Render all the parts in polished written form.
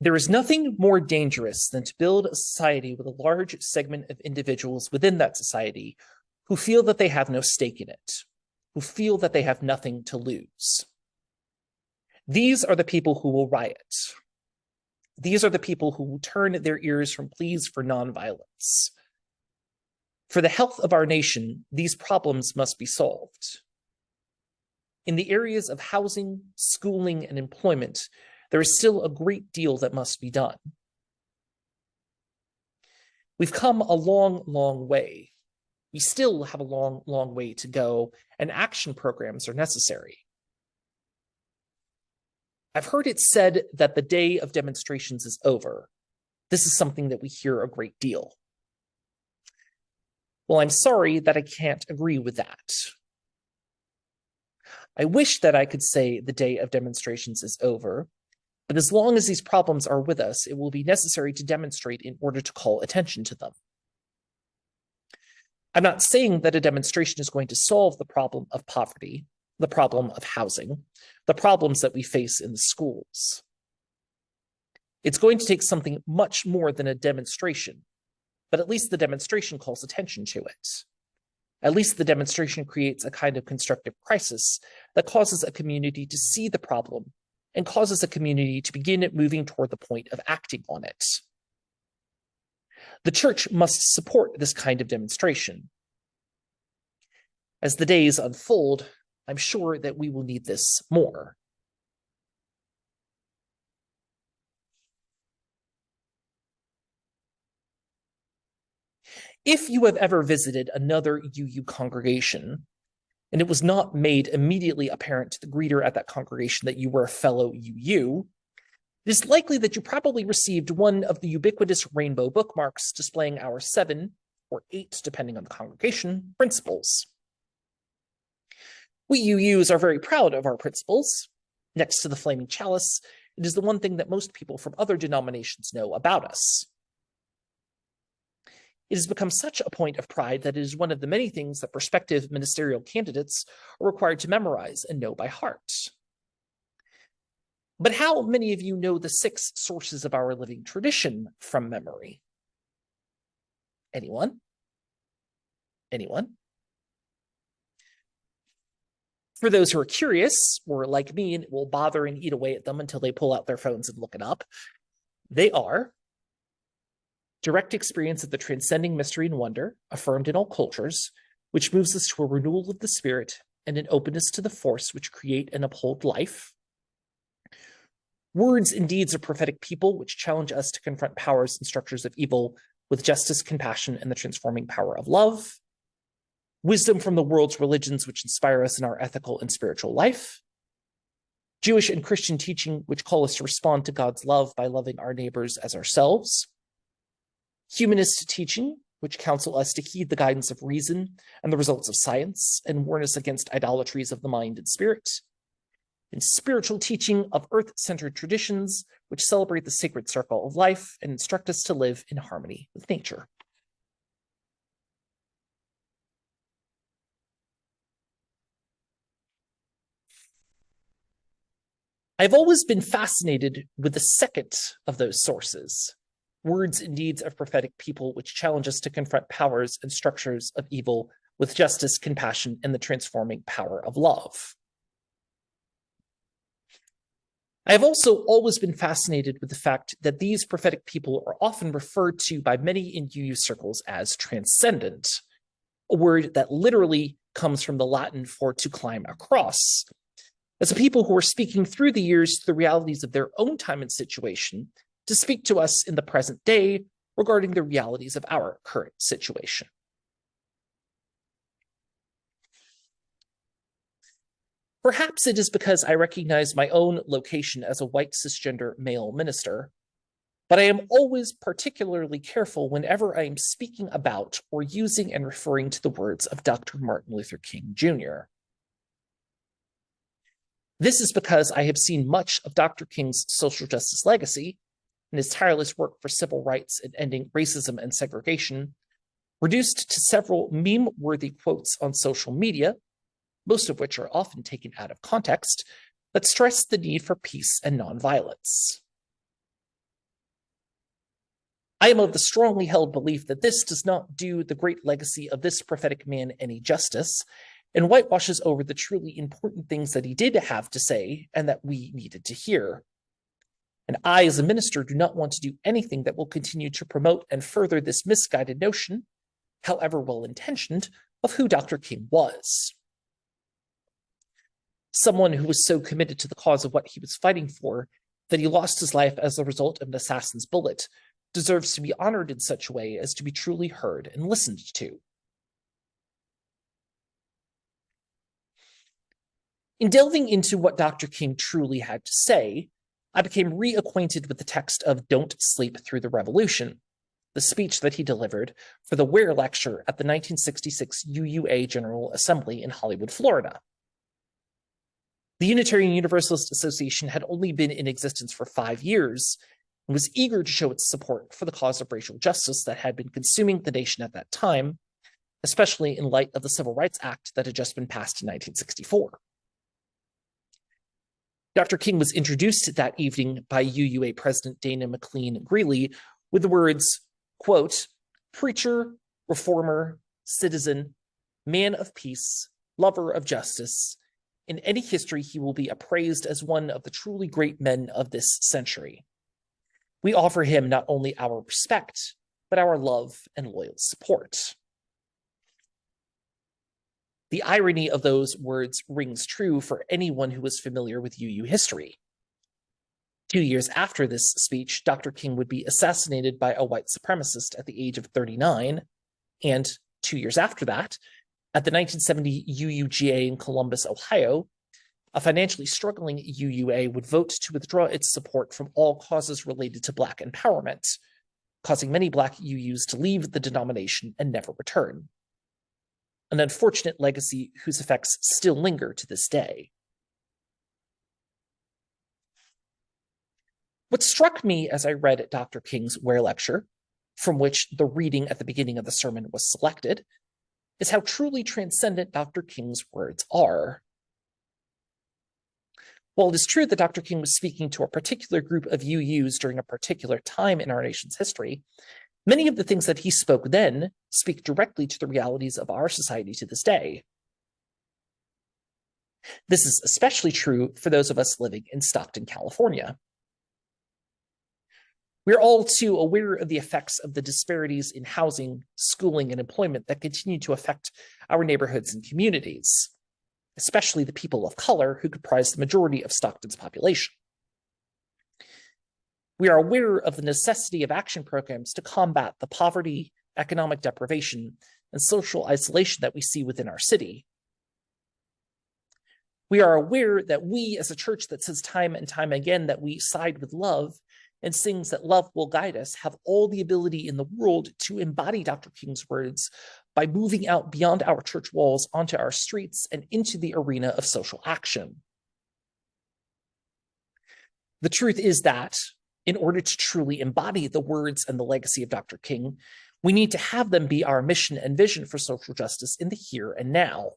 There is nothing more dangerous than to build a society with a large segment of individuals within that society who feel that they have no stake in it, who feel that they have nothing to lose. These are the people who will riot. These are the people who will turn their ears from pleas for nonviolence. For the health of our nation, these problems must be solved. In the areas of housing, schooling, and employment, there is still a great deal that must be done. We've come a long, long way. We still have a long, long way to go, and action programs are necessary. I've heard it said that the day of demonstrations is over. This is something that we hear a great deal. Well, I'm sorry that I can't agree with that. I wish that I could say the day of demonstrations is over, but as long as these problems are with us, it will be necessary to demonstrate in order to call attention to them. I'm not saying that a demonstration is going to solve the problem of poverty, the problem of housing, the problems that we face in the schools. It's going to take something much more than a demonstration, but at least the demonstration calls attention to it. At least the demonstration creates a kind of constructive crisis that causes a community to see the problem and causes a community to begin moving toward the point of acting on it. The church must support this kind of demonstration. As the days unfold, I'm sure that we will need this more. If you have ever visited another UU congregation, and it was not made immediately apparent to the greeter at that congregation that you were a fellow UU, it is likely that you probably received one of the ubiquitous rainbow bookmarks displaying our 7 or 8, depending on the congregation, principles. We UUs are very proud of our principles. Next to the flaming chalice, it is the one thing that most people from other denominations know about us. It has become such a point of pride that it is one of the many things that prospective ministerial candidates are required to memorize and know by heart. But how many of you know the 6 sources of our living tradition from memory? Anyone? Anyone? For those who are curious, or like me, and will bother and eat away at them until they pull out their phones and look it up, they are direct experience of the transcending mystery and wonder, affirmed in all cultures, which moves us to a renewal of the spirit and an openness to the force which create and uphold life. Words and deeds of prophetic people, which challenge us to confront powers and structures of evil with justice, compassion, and the transforming power of love. Wisdom from the world's religions, which inspire us in our ethical and spiritual life. Jewish and Christian teaching, which call us to respond to God's love by loving our neighbors as ourselves. Humanist teaching, which counsel us to heed the guidance of reason and the results of science and warn us against idolatries of the mind and spirit. And spiritual teaching of earth-centered traditions, which celebrate the sacred circle of life and instruct us to live in harmony with nature. I've always been fascinated with the second of those sources, words and deeds of prophetic people, which challenge us to confront powers and structures of evil with justice, compassion, and the transforming power of love. I have also always been fascinated with the fact that these prophetic people are often referred to by many in UU circles as transcendent, a word that literally comes from the Latin for to climb across, as a people who are speaking through the years to the realities of their own time and situation to speak to us in the present day regarding the realities of our current situation. Perhaps it is because I recognize my own location as a white cisgender male minister, but I am always particularly careful whenever I am speaking about or using and referring to the words of Dr. Martin Luther King Jr. This is because I have seen much of Dr. King's social justice legacy and his tireless work for civil rights and ending racism and segregation reduced to several meme-worthy quotes on social media, most of which are often taken out of context, that stress the need for peace and nonviolence. I am of the strongly held belief that this does not do the great legacy of this prophetic man any justice, and whitewashes over the truly important things that he did have to say and that we needed to hear. And I, as a minister, do not want to do anything that will continue to promote and further this misguided notion, however well-intentioned, of who Dr. King was. Someone who was so committed to the cause of what he was fighting for that he lost his life as a result of an assassin's bullet deserves to be honored in such a way as to be truly heard and listened to. In delving into what Dr. King truly had to say, I became reacquainted with the text of Don't Sleep Through the Revolution, the speech that he delivered for the Ware Lecture at the 1966 UUA General Assembly in Hollywood, Florida. The Unitarian Universalist Association had only been in existence for 5 years and was eager to show its support for the cause of racial justice that had been consuming the nation at that time, especially in light of the Civil Rights Act that had just been passed in 1964. Dr. King was introduced that evening by UUA President Dana McLean Greeley with the words, quote, "Preacher, reformer, citizen, man of peace, lover of justice. In any history, he will be appraised as one of the truly great men of this century. We offer him not only our respect, but our love and loyal support." The irony of those words rings true for anyone who was familiar with UU history. 2 years after this speech, Dr. King would be assassinated by a white supremacist at the age of 39, and 2 years after that, at the 1970 UUGA in Columbus, Ohio, a financially struggling UUA would vote to withdraw its support from all causes related to Black empowerment, causing many Black UUs to leave the denomination and never return. An unfortunate legacy whose effects still linger to this day. What struck me as I read Dr. King's Ware Lecture, from which the reading at the beginning of the sermon was selected, is how truly transcendent Dr. King's words are. While it is true that Dr. King was speaking to a particular group of UUs during a particular time in our nation's history, many of the things that he spoke then speak directly to the realities of our society to this day. This is especially true for those of us living in Stockton, California. We're all too aware of the effects of the disparities in housing, schooling, and employment that continue to affect our neighborhoods and communities, especially the people of color who comprise the majority of Stockton's population. We are aware of the necessity of action programs to combat the poverty, economic deprivation, and social isolation that we see within our city. We are aware that we, as a church that says time and time again that we side with love and sings that love will guide us, have all the ability in the world to embody Dr. King's words by moving out beyond our church walls onto our streets and into the arena of social action. The truth is that in order to truly embody the words and the legacy of Dr. King, we need to have them be our mission and vision for social justice in the here and now.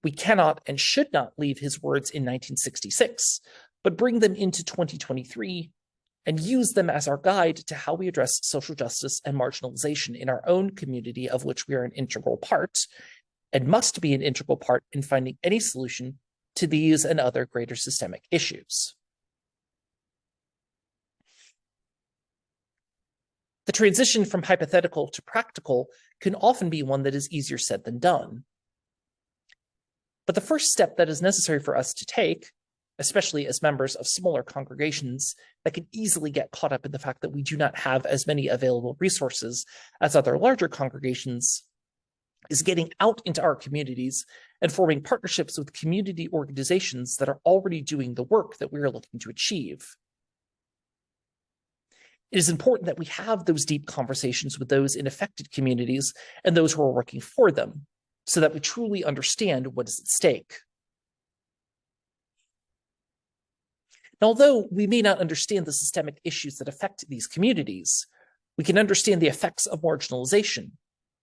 We cannot and should not leave his words in 1966, but bring them into 2023 and use them as our guide to how we address social justice and marginalization in our own community, of which we are an integral part, and must be an integral part in finding any solution to these and other greater systemic issues. The transition from hypothetical to practical can often be one that is easier said than done. But the first step that is necessary for us to take, especially as members of smaller congregations that can easily get caught up in the fact that we do not have as many available resources as other larger congregations, is getting out into our communities and forming partnerships with community organizations that are already doing the work that we are looking to achieve. It is important that we have those deep conversations with those in affected communities and those who are working for them, so that we truly understand what is at stake. And although we may not understand the systemic issues that affect these communities, we can understand the effects of marginalization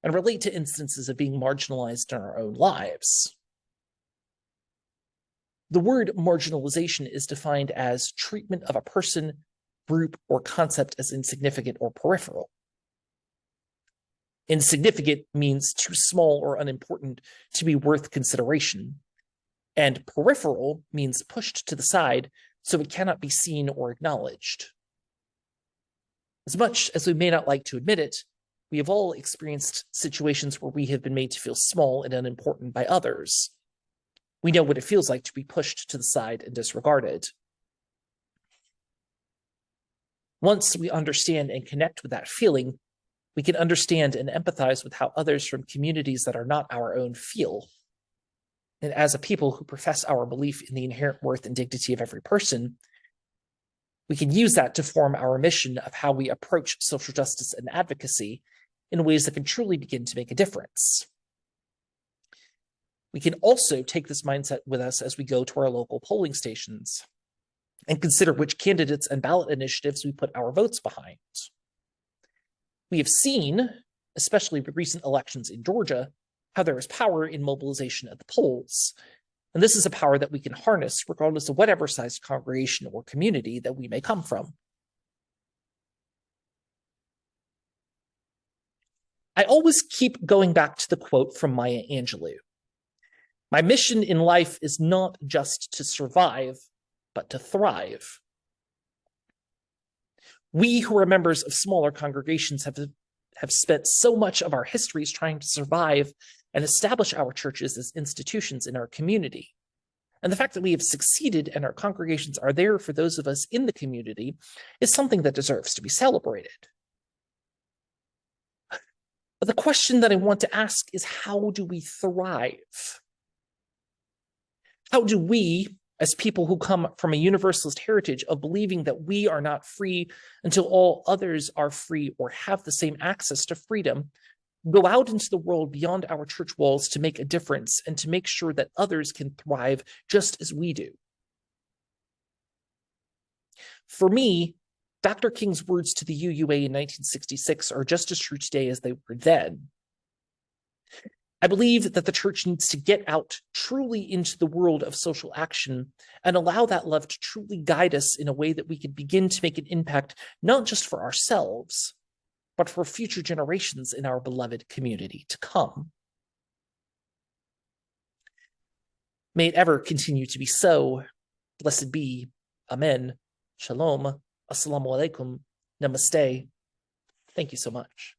and relate to instances of being marginalized in our own lives. The word marginalization is defined as treatment of a person group, or concept as insignificant or peripheral. Insignificant means too small or unimportant to be worth consideration, and peripheral means pushed to the side so it cannot be seen or acknowledged. As much as we may not like to admit it, we have all experienced situations where we have been made to feel small and unimportant by others. We know what it feels like to be pushed to the side and disregarded. Once we understand and connect with that feeling, we can understand and empathize with how others from communities that are not our own feel. And as a people who profess our belief in the inherent worth and dignity of every person, we can use that to form our mission of how we approach social justice and advocacy in ways that can truly begin to make a difference. We can also take this mindset with us as we go to our local polling stations and consider which candidates and ballot initiatives we put our votes behind. We have seen, especially with recent elections in Georgia, how there is power in mobilization at the polls. And this is a power that we can harness regardless of whatever sized congregation or community that we may come from. I always keep going back to the quote from Maya Angelou. My mission in life is not just to survive, but to thrive. We who are members of smaller congregations have spent so much of our histories trying to survive and establish our churches as institutions in our community. And the fact that we have succeeded and our congregations are there for those of us in the community is something that deserves to be celebrated. But the question that I want to ask is, how do we thrive? How do we, as people who come from a universalist heritage of believing that we are not free until all others are free or have the same access to freedom, go out into the world beyond our church walls to make a difference and to make sure that others can thrive just as we do? For me, Dr. King's words to the UUA in 1966 are just as true today as they were then. I believe that the church needs to get out truly into the world of social action and allow that love to truly guide us in a way that we can begin to make an impact, not just for ourselves, but for future generations in our beloved community to come. May it ever continue to be so. Blessed be. Amen. Shalom. Assalamu alaikum. Namaste. Thank you so much.